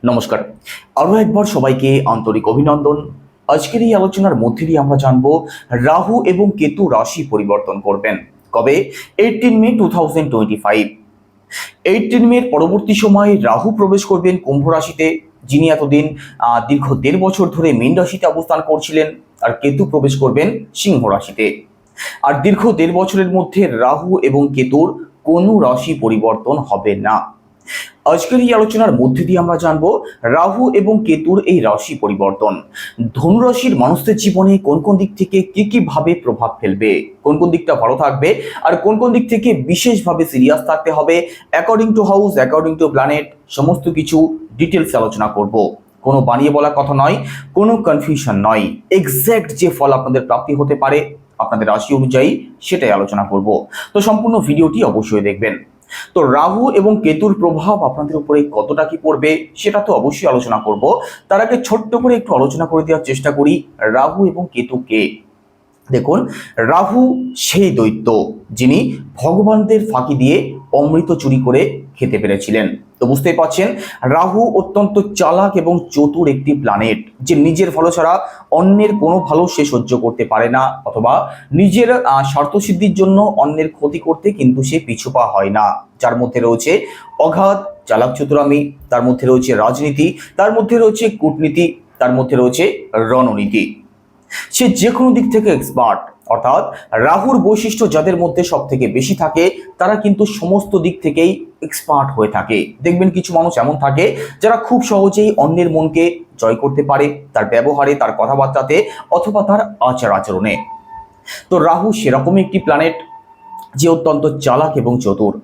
নমস্কার। আরও একবার সবাইকে আন্তরিক অভিনন্দন। আজকের এই আলোচনার মধ্যে দিয়ে আমরা জানব রাহু এবং কেতু রাশি পরিবর্তন করবেন কবে। 18 মে 2025। 18 মে পরবর্তী সময়ে রাহু প্রবেশ করবেন কুম্ভ রাশিতে, যিনি এতদিন দীর্ঘ 1.5 বছর ধরে মীন রাশিতে অবস্থান করছিলেন। আর কেতু প্রবেশ করবেন সিংহ রাশিতে। আর দীর্ঘ 1.5 বছরের মধ্যে রাহু এবং কেতুর কোনো রাশি পরিবর্তন হবে না। আজকের এই আলোচনার মধ্যে দিয়ে আমরা জানবো রাহু এবং কেতুর এই রাশি পরিবর্তন ধনুরাশির মানুষদের জীবনে কোন কোন দিক থেকে কি ভাবে প্রভাব ফেলবে, কোন কোন দিকটা ভালো থাকবে আর কোন কোন দিক থেকে বিশেষভাবে সিরিয়াস থাকতে হবে, according to house, according to planet, সমস্ত কিছু ডিটেলস আলোচনা করব। কোনো বানিয়ে বলা কথা নয়, কোনো কনফিউশন নয়, এক্স্যাক্ট যে ফল আপনাদের প্রাপ্তি হতে পারে আপনাদের রাশি অনুযায়ী সেটাই আলোচনা করব। তো সম্পূর্ণ ভিডিওটি অবশ্যই দেখবেন। তো রাহু এবং কেতুর প্রভাব আপনাদের উপরে কতটা কি পড়বে সেটা তো অবশ্যই আলোচনা করব। তার আগে ছোট্ট করে একটু আলোচনা করে দেওয়ার চেষ্টা করি রাহু এবং কেতু কে। দেখুন, রাহু সেই দৈত্য যিনি ভগবানদের ফাঁকি দিয়ে অমৃত চুরি করে খেতে পেরেছিলেন। তো বুঝতেই পারছেন, রাহু অত্যন্ত চালাক এবং চতুর একটি প্ল্যানেট, যে নিজের ভালো ছাড়া অন্যের কোনো ভালো সে সহ্য করতে পারে না, অথবা নিজের স্বার্থসিদ্ধির জন্য অন্যের ক্ষতি করতে কিন্তু সে পিছুপা হয় না। যার মধ্যে রয়েছে অগাধ চালাক চতুরামি, তার মধ্যে রয়েছে রাজনীতি, তার মধ্যে রয়েছে কূটনীতি, তার মধ্যে রয়েছে রণনীতি। সে যে কোনো দিক থেকে এক্সপার্ট। অর্থাৎ রাহুর বৈশিষ্ট্য যাদের মধ্যে সব থেকে বেশি থাকে তারা কিন্তু সমস্ত দিক থেকেই এক্সপার্ট হয়ে থাকে। দেখবেন কিছু মানুষ এমন থাকে যারা খুব সহজেই অন্যের মনকে জয় করতে পারে তার ব্যবহারে, তার কথাবার্তাতে, অথবা তার আচার আচরণে। তো রাহু সেরকমই একটি প্ল্যানেট যে অত্যন্ত চালাক এবং চতুর।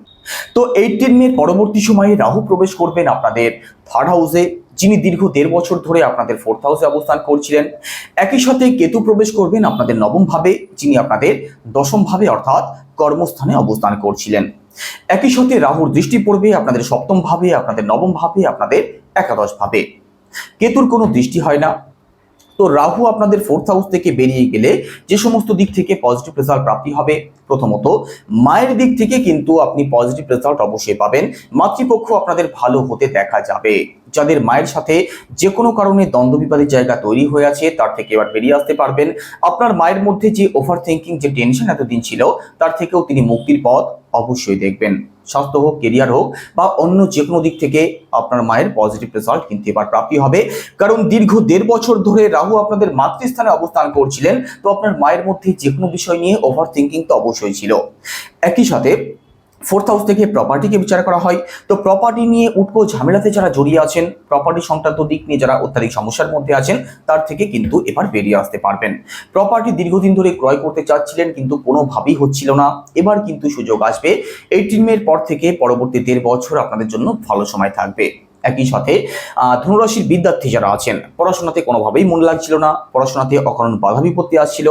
তো 18 মে পরবর্তী সময়ে রাহু প্রবেশ করবেন আপনাদের 3rd হাউসে, যিনি দীর্ঘ 1.5 বছর ধরে আপনাদের 4th হাউসে অবস্থান করছিলেন। একই সাথে কেতু প্রবেশ করবেন আপনাদের 9ম ভাবে, যিনি আপনাদের 10ম ভাবে অর্থাৎ কর্মস্থানে অবস্থান করছিলেন। একই সাথে রাহুর দৃষ্টি পড়বে আপনাদের 7ম ভাবে, আপনাদের 9ম ভাবে, আপনাদের একাদশ ভাবে। কেতুর কোনো দৃষ্টি হয় না। তো রাহু আপনাদের 4th হাউস থেকে বেরিয়ে গেলে যে সমস্ত দিক থেকে পজিটিভ রেজাল্ট প্রাপ্তি হবে, প্রথমত মায়ের দিক থেকে কিন্তু আপনি পজিটিভ রেজাল্ট অবশ্যই পাবেন। মাতৃপক্ষ আপনাদের ভালো হতে দেখা যাবে। যাদের মায়ের সাথে যে কোনো কারণে দ্বন্দ্ব বিবাদের জায়গা তৈরি হয়ে আছে তার থেকে এবার বেরিয়ে আসতে পারবেন। আপনার মায়ের মধ্যে যে ওভার থিঙ্কিং, যে টেনশন এতদিন ছিল তার থেকেও তিনি মুক্তির পথ অবশ্যই দেখবেন। স্বাস্থ্য হোক, কেরিয়ার হোক বা অন্য যে কোনো দিক থেকে আপনার মায়ের পজিটিভ রেজাল্ট কিন্তু এবার প্রাপ্তি হবে। কারণ দীর্ঘ 1.5 বছর ধরে রাহু আপনাদের মাতৃস্থানে অবস্থান করছিলেন। তো আপনার মায়ের মধ্যে যে কোনো বিষয় নিয়ে ওভার থিঙ্কিং তো অবশ্যই ছিল। একই সাথে 4th হাউস থেকে প্রপার্টিকে বিচার করা হয়। তো প্রপার্টি নিয়ে উটকো ঝামেলাতে যারা জড়িয়ে আছেন, প্রপার্টি সংক্রান্ত দিক নিয়ে যারা অত্যাধিক সমস্যার মধ্যে আছেন, তার থেকে কিন্তু এবার বেরিয়ে আসতে পারবেন। প্রপার্টি দীর্ঘদিন ধরে ক্রয় করতে চাচ্ছিলেন কিন্তু কোনোভাবেই হচ্ছিল না, এবার কিন্তু সুযোগ আসবে। 18 মের পর থেকে পরবর্তী 1.5 বছর আপনাদের জন্য ভালো সময় থাকবে। একই সাথে ধনুরাশির বিদ্যার্থী যারা আছেন, পড়াশোনাতে কোনোভাবেই মন লাগছিল না, পড়াশোনাতে অকারণ বাধা বিপত্তি আসছিল,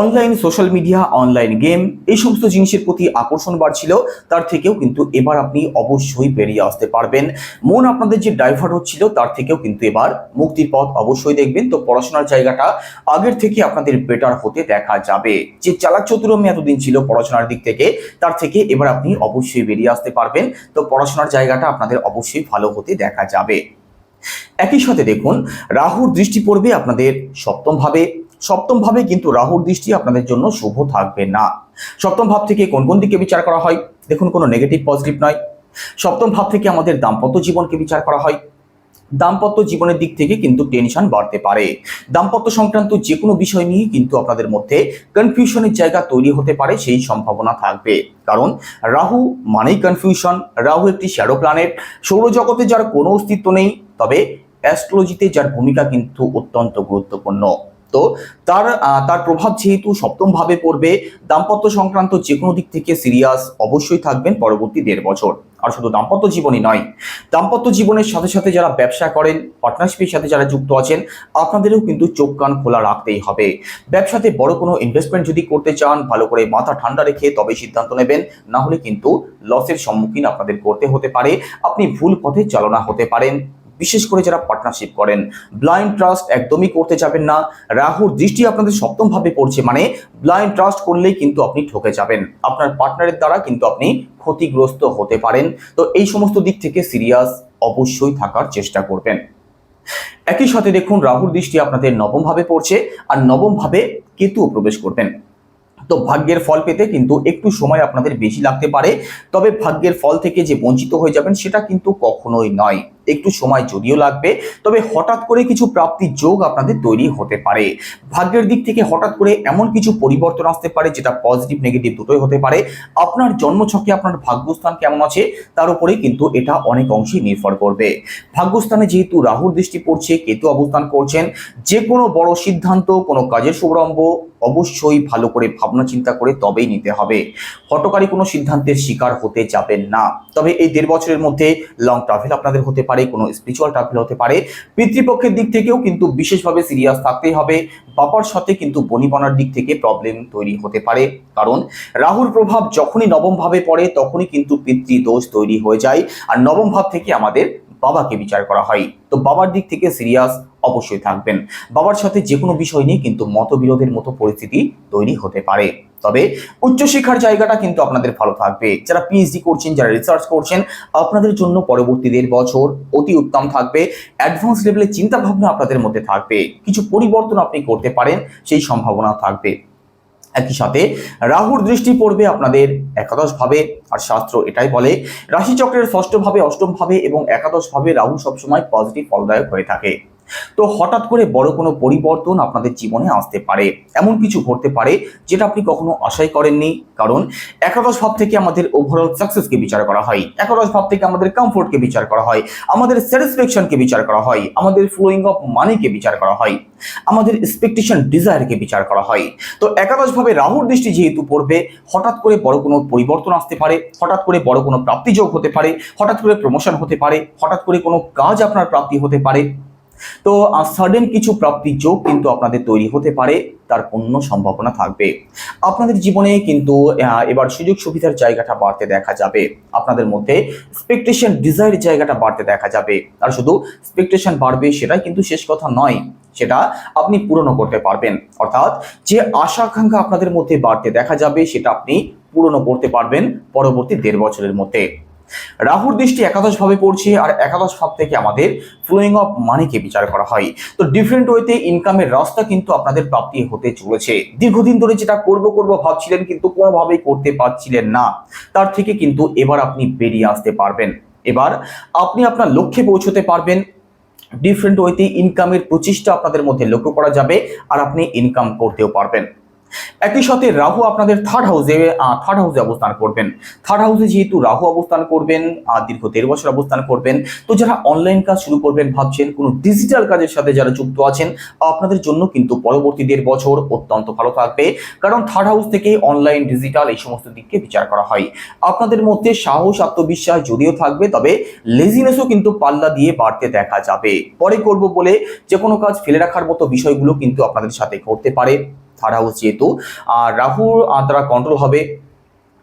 online social media, online game, এই সমস্ত জিনিসের প্রতি আকর্ষণ বাড়ছিল, তার থেকেও কিন্তু এবার আপনি অবশ্যই বেরিয়ে আসতে পারবেন। মন আপনাদের যে ডাইভার্ট হচ্ছিল তার থেকেও কিন্তু এবার মুক্তির পথ অবশ্যই দেখবেন। তো পড়াশোনার জায়গাটা আগের থেকে আপনাদের বেটার হতে দেখা যাবে। যে চালাক চতুরমি এতদিন ছিল পড়াশোনার দিক থেকে, তার থেকে এবার আপনি অবশ্যই বেরিয়ে আসতে পারবেন। তো পড়াশোনার জায়গাটা আপনাদের অবশ্যই ভালো হতে দেখা যাবে। একই সাথে দেখুন, রাহুর দৃষ্টি পড়বে আপনাদের 7ম ভাবে। 7ম ভাবে কিন্তু রাহুর দৃষ্টি আপনাদের জন্য শুভ থাকবে না। 7ম ভাব থেকে কোন কোন দিকে বিচার করা হয় দেখুন, কোনো নেগেটিভ পজিটিভ নয়। 7ম ভাব থেকে আমাদের দাম্পত্য জীবনকে বিচার করা হয়। দাম্পত্য জীবনের দিক থেকে কিন্তু টেনশন বাড়তে পারে। দাম্পত্য সংক্রান্ত যে কোনো বিষয় নিয়ে কিন্তু আপনাদের মধ্যে কনফিউশনের জায়গা তৈরি হতে পারে, সেই সম্ভাবনা থাকবে। কারণ রাহু মানেই কনফিউশন। রাহু একটি শ্যাডো প্ল্যানেট। সৌরজগতে যার কোনো অস্তিত্ব নেই, তবে অ্যাস্ট্রোলজিতে যার ভূমিকা কিন্তু অত্যন্ত গুরুত্বপূর্ণ। তো তার প্রভাব যেহেতু 7ম ভাবে পড়বে, দাম্পত্য সংক্রান্ত যে কোনো দিক থেকে সিরিয়াস অবশ্যই থাকবেন পরবর্তী 1.5 বছর। আর শুধু দাম্পত্য জীবনই নয়, দাম্পত্য জীবনের সাথে সাথে যারা ব্যবসা করেন, পার্টনারশিপের সাথে যারা যুক্ত আছেন, আপনাদেরও কিন্তু চোখ কান খোলা রাখতেই হবে। ব্যবসাতে বড় কোনো ইনভেস্টমেন্ট যদি করতে চান, ভালো করে মাথা ঠান্ডা রেখে তবেই সিদ্ধান্ত নেবেন, না হলে কিন্তু লসের সম্মুখীন আপনাদের করতে হতে পারে। আপনি ভুল পথে চালনা হতে পারেন। বিশেষ করে যারা পার্টনারশিপ করেন ব্লাইন্ড ট্রাস্ট একদমই করতে যাবেন না। রাহুর দৃষ্টি আপনাদের সপ্তম ভাবে পড়ছে, মানে ব্লাইন্ড ট্রাস্ট করলেই কিন্তু আপনি ঠকে যাবেন, আপনার পার্টনারের দ্বারা কিন্তু আপনি ক্ষতিগ্রস্ত হতে পারেন। তো এই সমস্ত দিক থেকে সিরিয়াস অবশ্যই থাকার চেষ্টা করবেন। একই সাথে দেখুন রাহুর দৃষ্টি আপনাদের নবম ভাবে পড়ছে, আর নবম ভাবে কেতুও প্রবেশ করবেন। তো ভাগ্যের ফল পেতে কিন্তু একটু সময় আপনাদের বেশি লাগতে পারে, তবে ভাগ্যের ফল থেকে যে বঞ্চিত হয়ে যাবেন সেটা কিন্তু কখনোই নয়। একটু সময় যদিও লাগবে, তবে হঠাৎ করে কিছু প্রাপ্তির যোগ আপনাদের তৈরি হতে পারে। ভাগ্যের দিক থেকে হঠাৎ করে এমন কিছু পরিবর্তন আসতে পারে যেটা পজিটিভ নেগেটিভ দুটোই হতে পারে। আপনার জন্মছকে আপনার ভাগ্যস্থান কেমন আছে তার উপরে কিন্তু এটা অনেক অংশেই নির্ভর করবে। ভাগ্যস্থানে যেহেতু রাহুর দৃষ্টি পড়ছে, কেতু অবস্থান করছেন, যে কোনো বড় সিদ্ধান্ত, কোনো কাজের শুভারম্ভ অবশ্যই ভালো করে ভাবনা চিন্তা করে তবেই নিতে হবে। হঠকারী কোনো সিদ্ধান্তের শিকার হতে যাবেন না। তবে এই 1.5 বছরের মধ্যে লং ট্রাভেল আপনাদের হতে পারে, কোনো স্পিরিচুয়াল ট্রাভেল হতে পারে। পিতৃপক্ষের দিক থেকেও কিন্তু বিশেষভাবে সিরিয়াস থাকতেই হবে। বাবার সাথে কিন্তু বনিবনার দিক থেকে প্রবলেম তৈরি হতে পারে, কারণ রাহুর প্রভাব যখনই নবম ভাবে পড়ে তখনই কিন্তু পিতৃদোষ তৈরি হয়ে যায়, আর নবম ভাব থেকে আমাদের বাবাকে বিচার করা হয়। তো বাবার দিক থেকে সিরিয়াস অবশ্যই থাকবেন। বাবার সাথে যে কোনো বিষয় নিয়ে কিন্তু মতবিরোধের মতো পরিস্থিতি তৈরি হতে পারে। তবে উচ্চশিক্ষার জায়গাটা কিন্তু আপনাদের ভালো থাকবে। যারা পিএইচডি করছেন, যারা রিসার্চ করছেন, আপনাদের জন্য পরবর্তী 1.5 বছর অতি উত্তম থাকবে। অ্যাডভান্স লেভেলের চিন্তা ভাবনা আপনাদের মধ্যে থাকবে, কিছু পরিবর্তন আপনি করতে পারেন সেই সম্ভাবনা থাকবে। একই সাথে রাহুর দৃষ্টি পড়বে আপনাদের একাদশ ভাবে, আর শাস্ত্র এটাই বলে রাশিচক্রের ষষ্ঠ ভাবে, অষ্টম ভাবে এবং একাদশ ভাবে রাহু সবসময় পজিটিভ ফলদায়ক হয়ে থাকে। তো হঠাৎ করে বড় কোনো পরিবর্তন আপনাদের জীবনে আসতে পারে, এমন কিছু ঘটতে পারে যেটা আপনি কখনো আশাই করেননি। কারণ একাদশ ভাব থেকে আমাদের ওভারঅল সাকসেসকে বিচার করা হয়, একাদশ ভাব থেকে আমাদের কমফোর্টকে বিচার করা হয়, আমাদের স্যাটিসফ্যাকশনকে বিচার করা হয়, আমাদের ফ্লোয়িং অফ মানিকে বিচার করা হয়, আমাদের এক্সপেকটেশন ডিজায়ারকে বিচার করা হয়। তো একাদশ ভাবে রাহুর দৃষ্টি যেহেতু পড়বে, হঠাৎ করে বড় কোনো পরিবর্তন আসতে পারে, হঠাৎ করে বড় কোনো প্রাপ্তিযোগ হতে পারে, হঠাৎ করে প্রমোশন হতে পারে, হঠাৎ করে কোনো কাজ আপনার প্রাপ্তি হতে পারে। তো সাডেন কিছু প্রাপ্তির যোগ কিন্তু আপনাদের তৈরি হতে পারে, তার পূর্ণ সম্ভাবনা থাকবে। আপনাদের জীবনে কিন্তু এবার সুযোগ সুবিধার জায়গাটা বাড়তে দেখা যাবে, আপনাদের মধ্যে এক্সপেকটেশন ডিজায়ারের জায়গাটা বাড়তে দেখা যাবে। আর শুধু এক্সপেকটেশন বাড়বে সেটাই কিন্তু শেষ কথা নয়, সেটা আপনি পূরণও করতে পারবেন। অর্থাৎ যে আশা আকাঙ্ক্ষা আপনাদের মধ্যে বাড়তে দেখা যাবে সেটা আপনি পূরণও করতে পারবেন পরবর্তী 1.5 বছরের মধ্যে। রাহুর দৃষ্টি একাদশ ভাবে পড়ছে, আর একাদশ ভাব থেকে আমাদের ফ্লোয়িং অফ মানিকে বিচার করা হয়। তো ডিফারেন্ট ওয়েতে ইনকামের রাস্তা কিন্তু আপনাদের প্রাপ্তি হতে চলেছে। দীর্ঘদিন ধরে যেটা করব ভাবছিলেন কিন্তু কোনোভাবেই করতে পারছিলেন না, তার থেকে কিন্তু এবার আপনি বেরিয়ে আসতে পারবেন। এবার আপনি আপনার লক্ষ্যে পৌঁছতে পারবেন। ডিফারেন্ট ওয়েতে ইনকামের প্রচেষ্টা আপনাদের মধ্যে লক্ষ্য করা যাবে, আর আপনি ইনকাম করতেও পারবেন। একই সাথে রাহু আপনাদের থার্ড হাউসে অবস্থান করবেন। থার্ড হাউসে যেহেতু রাহু অবস্থান করবেন, দীর্ঘ 1.5 বছর অবস্থান করবেন, তো যারা অনলাইন কাজ শুরু করবেন ভাবছেন, কোনো ডিজিটাল কাজের সাথে যারা যুক্ত আছেন, আপনাদের জন্য কিন্তু পরবর্তী 1.5 বছর অত্যন্ত ভালো থাকবে। কারণ থার্ড হাউস থেকে অনলাইন, ডিজিটাল এই সমস্ত দিককে বিচার করা হয়। আপনাদের মধ্যে সাহস, আত্মবিশ্বাস যদিও থাকবে, তবে লেজিনেসও কিন্তু পাল্লা দিয়ে বাড়তে দেখা যাবে। পরে করব বলে যে কোনো কাজ ফেলে রাখার মতো বিষয়গুলো কিন্তু আপনাদের সাথে ঘটতে পারে। থার্ড হাউস যেহেতু রাহুর দ্বারা কন্ট্রোল হবে,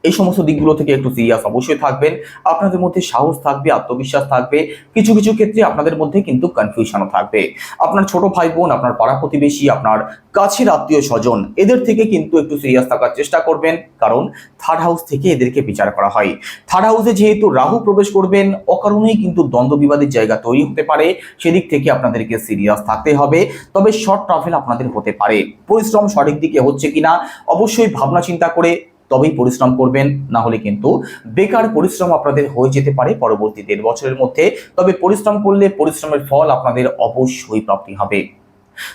এই সমস্ত দিকগুলো থেকে একটু সিরিয়াস অবশ্যই থাকবেন। আপনাদের মধ্যে সাহস থাকবে, আত্মবিশ্বাস থাকবে। কিছু কিছু ক্ষেত্রে আপনাদের মধ্যে কিন্তু কনফিউশনও থাকবে। আপনার ছোট ভাই বোন, আপনার পাড়া প্রতিবেশী, আপনার কাছের আত্মীয় স্বজন, এদের থেকে কিন্তু একটু সিরিয়াস থাকার চেষ্টা করবেন, কারণ থার্ড হাউস থেকে এদেরকে বিচার করা হয়। থার্ড হাউসে যেহেতু রাহু প্রবেশ করবেন, অকারণেই কিন্তু দ্বন্দ্ব বিবাদের জায়গা তৈরি হতে পারে, সেদিক থেকে আপনাদেরকে সিরিয়াস থাকতে হবে। তবে শর্ট ট্রাভেল আপনাদের হতে পারে। পরিশ্রম সঠিক দিকে হচ্ছে কিনা অবশ্যই ভাবনা চিন্তা করে তবেই পরিশ্রম করবেন, না হলে কিন্তু বেকার পরিশ্রম আপনাদের হয়ে যেতে পারে পরবর্তী 1.5 বছরের মধ্যে। তবে পরিশ্রম করলে পরিশ্রমের ফল আপনাদের অবশ্যই প্রাপ্তি হবে।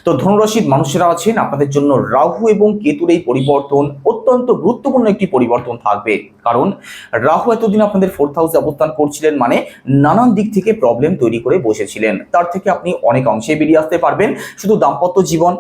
তো ধনুরাশির মানুষেরা আছেন, আপনাদের জন্য রাহু এবং কেতুর এই পরিবর্তন অত্যন্ত গুরুত্বপূর্ণ একটি পরিবর্তন থাকবে। কারণ রাহু এতদিন আপনাদের 4th হাউসে অবস্থান করছিলেন, মানে নানান দিক থেকে প্রবলেম তৈরি করে বসেছিলেন, তার থেকে আপনি অনেক অংশে বেরিয়ে আসতে পারবেন। শুধু দাম্পত্য জীবন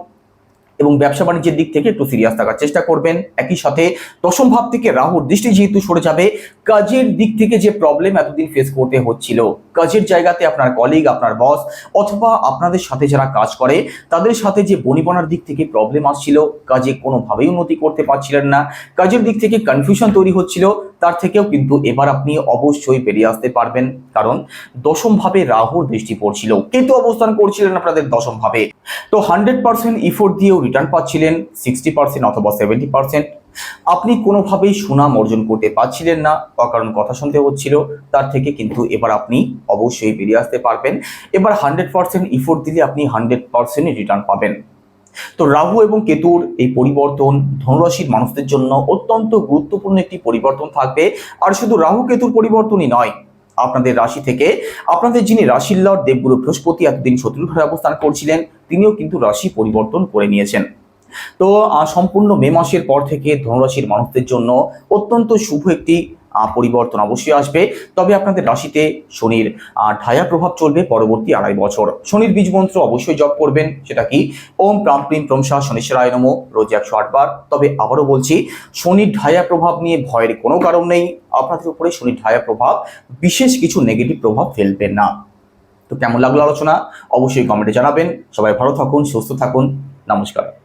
এবং ব্যবসা বাণিজ্যের দিক থেকে একটু সিরিয়াস থাকার চেষ্টা করবেন। একই সাথে দশম ভাব থেকে রাহুর দৃষ্টি যেহেতু সরে যাবে, কাজের দিক থেকে যে প্রবলেম এতদিন ফেস করতে হচ্ছিল, কাজের জায়গাতে আপনার কলিগ, আপনার বস অথবা আপনাদের সাথে যারা কাজ করে তাদের সাথে যে বনিবনার দিক থেকে প্রবলেম আসছিল, কাজে কোনোভাবেই উন্নতি করতে পারছিলেন না, কাজের দিক থেকে কনফিউশন তৈরি হচ্ছিল, তার থেকেও কিন্তু এবার আপনি অবশ্যই বেরিয়ে আসতে পারবেন। কারণ দশম ভাবে রাহুর দৃষ্টি পড়ছিল, কেতু অবস্থান করছিলেন আপনাদের দশম ভাবে। তো 100% ইফোর্ট দিয়েও রিটার্ন পাচ্ছিলেন 60% অথবা 70%। আপনি কোনোভাবেই সুনাম অর্জন করতে পারছিলেন না, অকারণ কথা শুনতে হচ্ছিল, তার থেকে কিন্তু এবার আপনি অবশ্যই বেরিয়ে আসতে পারবেন। এবার 100% ইফোর্ট দিলে আপনি 100% রিটার্ন পাবেন। তো রাহু এবং কেতুর এই পরিবর্তন ধনুরাশির মানুষদের জন্য অত্যন্ত গুরুত্বপূর্ণ একটি পরিবর্তন থাকবে। আর শুধু রাহু কেতুর পরিবর্তনই নয়, আপনাদের রাশি থেকে আপনাদের যিনি রাশির লর্ড দেবগুরু বৃহস্পতি এতদিন শত্রুর ঘরে অবস্থান করছিলেন, তিনিও কিন্তু রাশি পরিবর্তন করে নিয়েছেন। তো সম্পূর্ণ মে মাসের পর থেকে ধনুরাশির মানুষদের জন্য অত্যন্ত শুভ একটি পরিবর্তন অবশ্যই আসবে। তবে আপনাদের রাশিতে শনির ঢায়া প্রভাব চলবে পরবর্তী 2.5 বছর। শনির বীজ মন্ত্র অবশ্যই জপ করবেন, সেটা কি ওম প্রাম প্রিম প্রমসা শনিশ্বরায় নমঃ, রোজ 108 বার। তবে আবারও বলছি, শনির ঢায়া প্রভাব নিয়ে ভয়ের কোনো কারণ নেই। আপনাদের উপরে শনির ঢায়া প্রভাব বিশেষ কিছু নেগেটিভ প্রভাব ফেলবে না। তো কেমন লাগলো আলোচনা অবশ্যই কমেন্টে জানাবেন। সবাই ভালো থাকুন, সুস্থ থাকুন, নমস্কার।